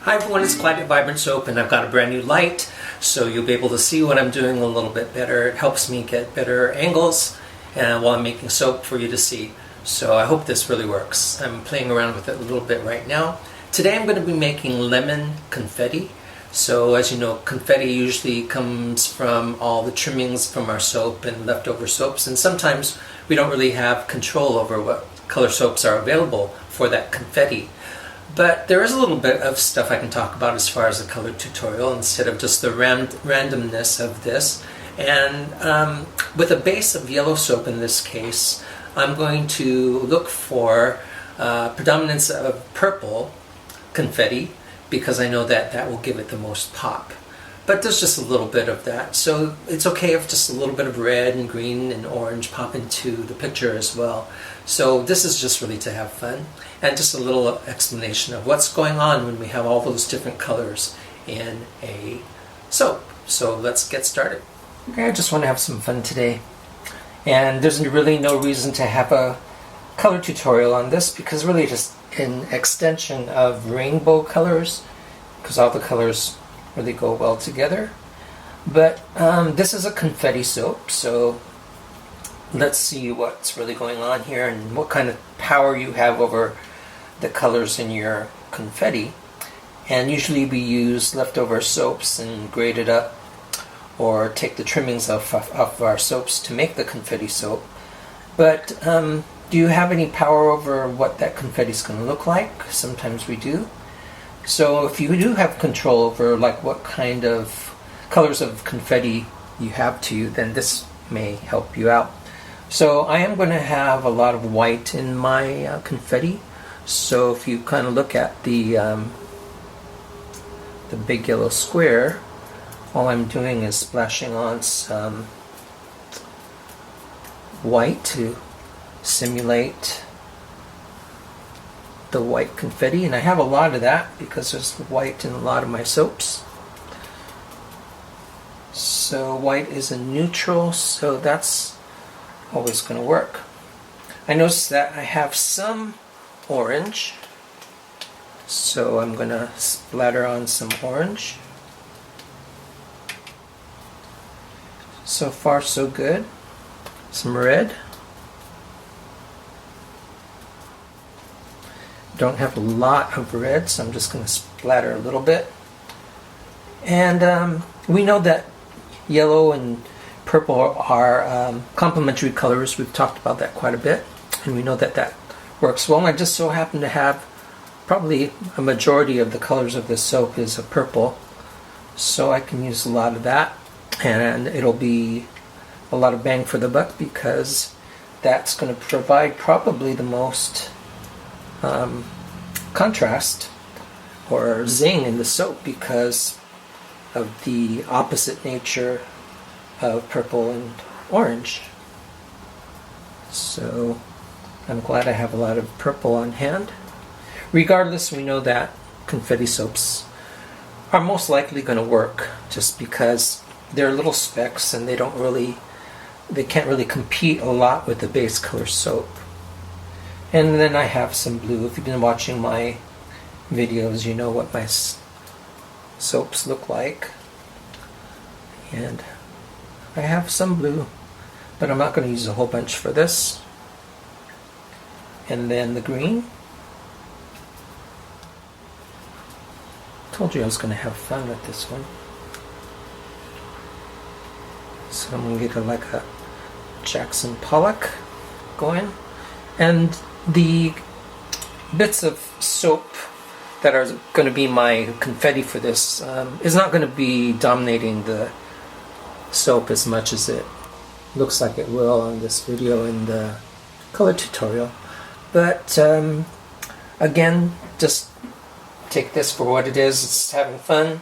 Hi everyone, it's Clyde at Vibrant Soap, and I've got a brand new light, so you'll be able to see what I'm doing a little bit better. It helps me get better angles while I'm making soap for you to see. So I hope this really works. I'm playing around with it a little bit right now. Today I'm going to be making lemon confetti. So as you know, confetti usually comes from all the trimmings from our soap and leftover soaps, and sometimes we don't really have control over what color soaps are available for that confetti. But there is a little bit of stuff I can talk about as far as the color tutorial instead of just the randomness of this. And with a base of yellow soap in this case, I'm going to look for predominance of purple confetti because I know that that will give it the most pop. But there's just a little bit of that. So it's okay if just a little bit of red and green and orange pop into the picture as well. So this is just really to have fun and just a little explanation of what's going on when we have all those different colors in a soap. So let's get started. Okay, I just want to have some fun today. And there's really no reason to have a color tutorial on this because really just an extension of rainbow colors because all the colors really go well together. But this is a confetti soap, so let's see what's really going on here and what kind of power you have over the colors in your confetti. And usually we use leftover soaps and grate it up or take the trimmings off our soaps to make the confetti soap. But do you have any power over what that confetti is going to look like? Sometimes we do. So if you do have control over like what kind of colors of confetti you have to you, then this may help you out. So I am going to have a lot of white in my confetti. So if you kind of look at the big yellow square, all I'm doing is splashing on some white to simulate the white confetti, and I have a lot of that because there's white in a lot of my soaps. So white is a neutral, so that's always going to work. I notice that I have some orange, so I'm going to splatter on some orange. So far so good. Some red. Don't have a lot of red, so I'm just going to splatter a little bit. And we know that yellow and purple are complementary colors. We've talked about that quite a bit, and we know that that works well. And I just so happen to have probably a majority of the colors of this soap is a purple, so I can use a lot of that, and it'll be a lot of bang for the buck because that's going to provide probably the most contrast or zing in the soap because of the opposite nature of purple and orange. So I'm glad I have a lot of purple on hand. Regardless, we know that confetti soaps are most likely going to work just because they're little specks and they can't really compete a lot with the base color soap. And then I have some blue. If you've been watching my videos, you know what my soaps look like. And I have some blue, but I'm not going to use a whole bunch for this. And then the green. Told you I was going to have fun with this one. So I'm going to get like a Jackson Pollock going. And the bits of soap that are going to be my confetti for this is not going to be dominating the soap as much as it looks like it will on this video in the color tutorial. But again, just take this for what it is. It's having fun,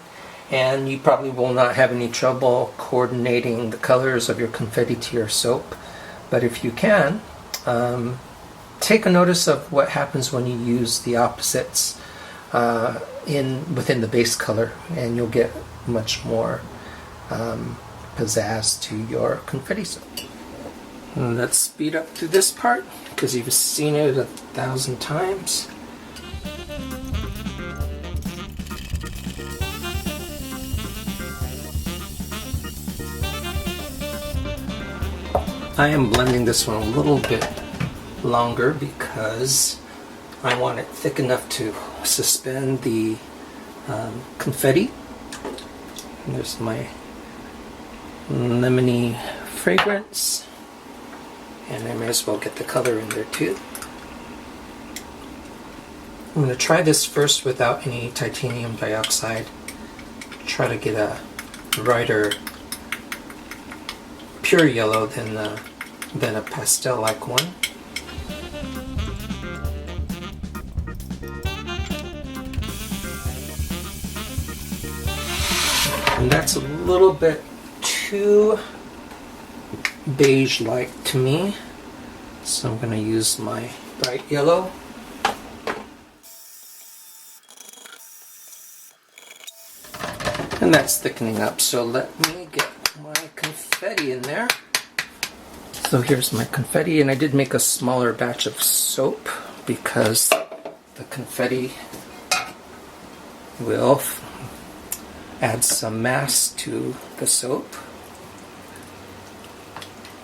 and you probably will not have any trouble coordinating the colors of your confetti to your soap. But if you can, take a notice of what happens when you use the opposites within the base color, and you'll get much more pizzazz to your confetti soap. And let's speed up through this part because you've seen it 1,000 times. I am blending this one a little bit longer because I want it thick enough to suspend the confetti. And there's my lemony fragrance, and I may as well get the color in there too. I'm going to try this first without any titanium dioxide. Try to get a brighter pure yellow than a pastel-like one. And that's a little bit too beige-like to me, so I'm going to use my bright yellow. And that's thickening up, so let me get my confetti in there. So here's my confetti, and I did make a smaller batch of soap because the confetti will add some mass to the soap.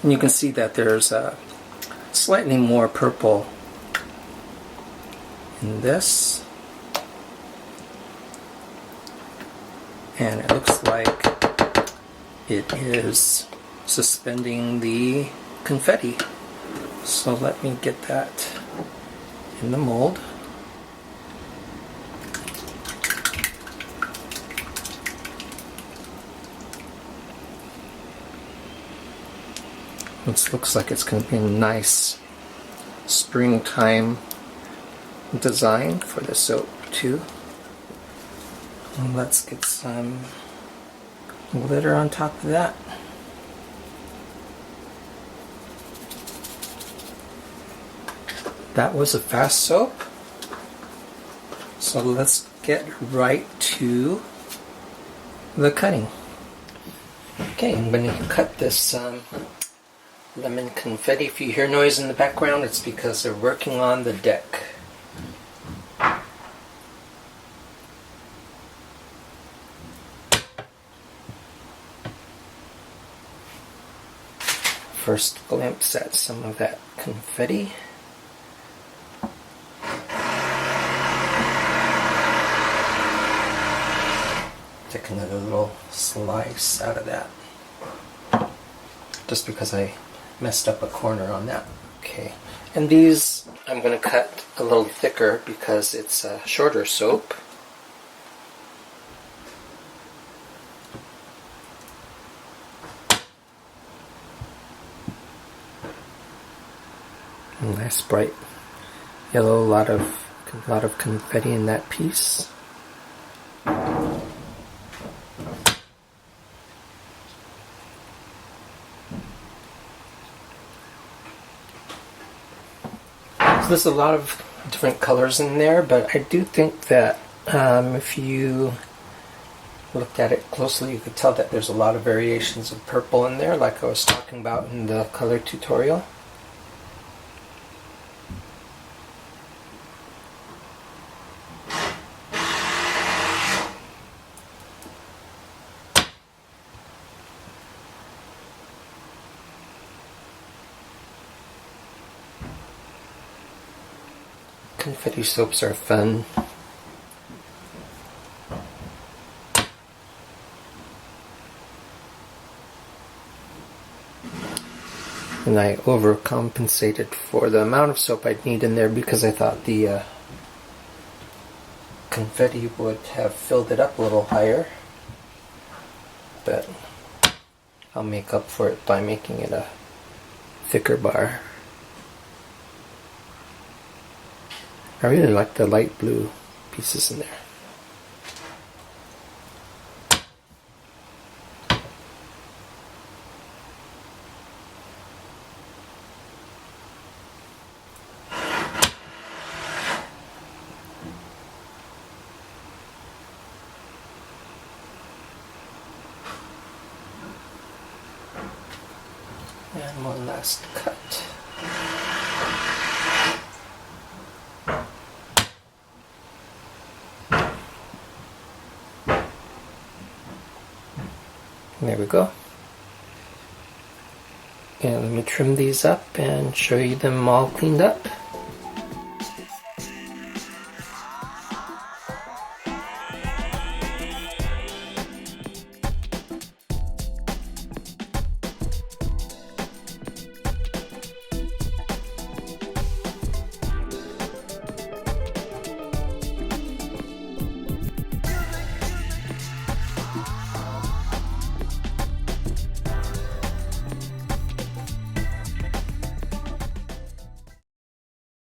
And you can see that there's a slightly more purple in this. And it looks like it is suspending the confetti. So let me get that in the mold. This looks like it's going to be a nice springtime design for the soap too. And let's get some glitter on top of that. That was a fast soap. So let's get right to the cutting. Okay, I'm going to cut this lemon confetti. If you hear noise in the background, it's because they're working on the deck. First glimpse at some of that confetti. Take another little slice out of that, just because I messed up a corner on that. Okay, and these I'm going to cut a little thicker because it's a shorter soap. Nice bright yellow, a lot of confetti in that piece. So there's a lot of different colors in there, but I do think that if you looked at it closely, you could tell that there's a lot of variations of purple in there, like I was talking about in the color tutorial. Confetti soaps are fun. And I overcompensated for the amount of soap I'd need in there because I thought the confetti would have filled it up a little higher. But I'll make up for it by making it a thicker bar. I really like the light blue pieces in there. And one last cut. There we go. And let me trim these up and show you them all cleaned up.